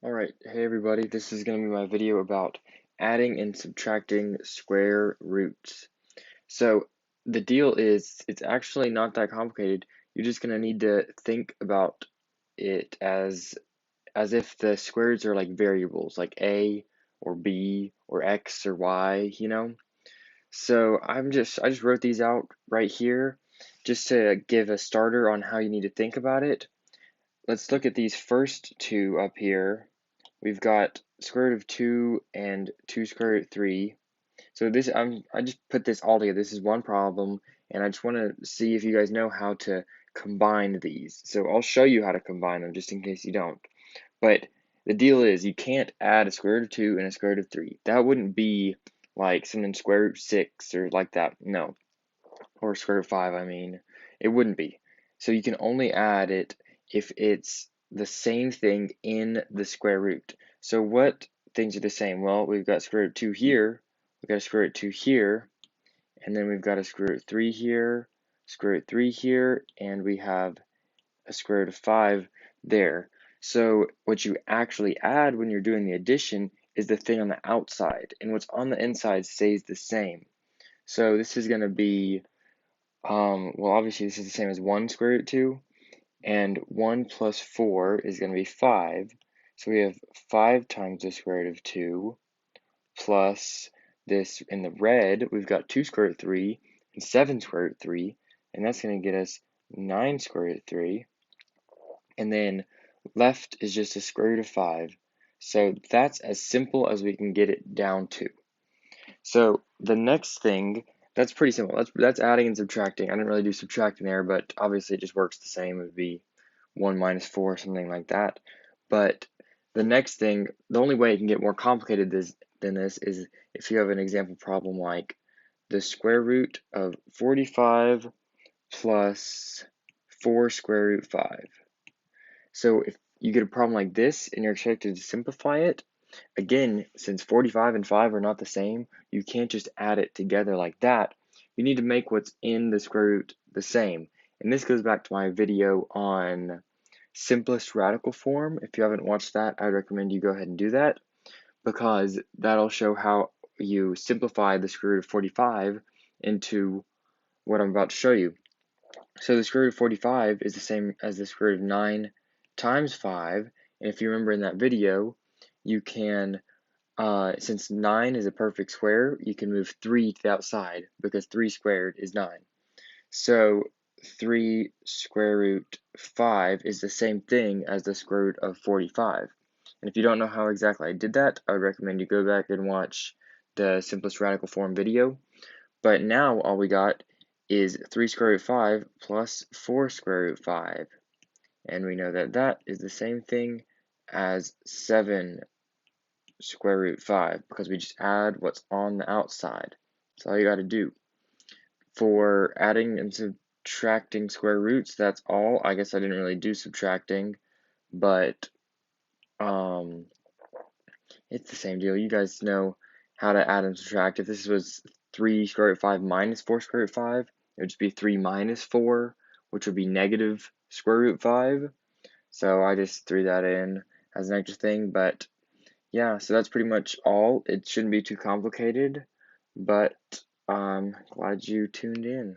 Alright, hey everybody, this is going to be my video about adding and subtracting square roots. So the deal is, it's actually not that complicated. You're just going to need to think about it as if the square roots are like variables, like a or b or x or y. So I just wrote these out right here just to give a starter on how you need to think about it. Let's look at these first two up here. We've got square root of 2 and 2 square root 3. So I just put this all together. This is one problem, and I just want to see if you guys know how to combine these. So I'll show you how to combine them just in case you don't. But the deal is you can't add a square root of 2 and a square root of 3. That wouldn't be like something square root 6 or like that. No. Or square root 5, I mean. It wouldn't be. So you can only add it if it's the same thing in the square root. So what things are the same? Well, we've got square root 2 here, we've got a square root 2 here, and then we've got a square root 3 here, square root 3 here, and we have a square root of 5 there. So what you actually add when you're doing the addition is the thing on the outside, and what's on the inside stays the same. So this is going to be, well, obviously this is the same as 1 square root 2, and 1 plus 4 is going to be 5. So we have 5 times the square root of 2 plus this in the red, we've got 2 square root 3 and 7 square root 3, and that's going to get us 9 square root 3. And then left is just a square root of 5. So that's as simple as we can get it down to. So the next thing, that's pretty simple. That's adding and subtracting. I didn't really do subtracting there, but obviously it just works the same. It would be 1 minus 4, something like that. But the next thing, the only way it can get more complicated than this is if you have an example problem like the square root of 45 plus 4 square root 5. So if you get a problem like this and you're expected to simplify it, again, since 45 and 5 are not the same, you can't just add it together like that. You need to make what's in the square root the same. And this goes back to my video on simplest radical form. If you haven't watched that, I recommend you go ahead and do that, because that'll show how you simplify the square root of 45 into what I'm about to show you. So the square root of 45 is the same as the square root of 9 times 5. And if you remember in that video, you can, since 9 is a perfect square, you can move 3 to the outside because 3 squared is 9. So 3 square root 5 is the same thing as the square root of 45. And if you don't know how exactly I did that, I would recommend you go back and watch the simplest radical form video. But now all we got is 3 square root 5 plus 4 square root 5. And we know that that is the same thing as 7 square root 5 because we just add what's on the outside. That's all you got to do. For adding and subtracting square roots, that's all. I guess I didn't really do subtracting, but it's the same deal. You guys know how to add and subtract. If this was 3 square root 5 minus 4 square root 5, it would just be 3 minus 4, which would be negative square root 5. So I just threw that in as an extra thing, but yeah, so that's pretty much all. It shouldn't be too complicated, but I'm glad you tuned in.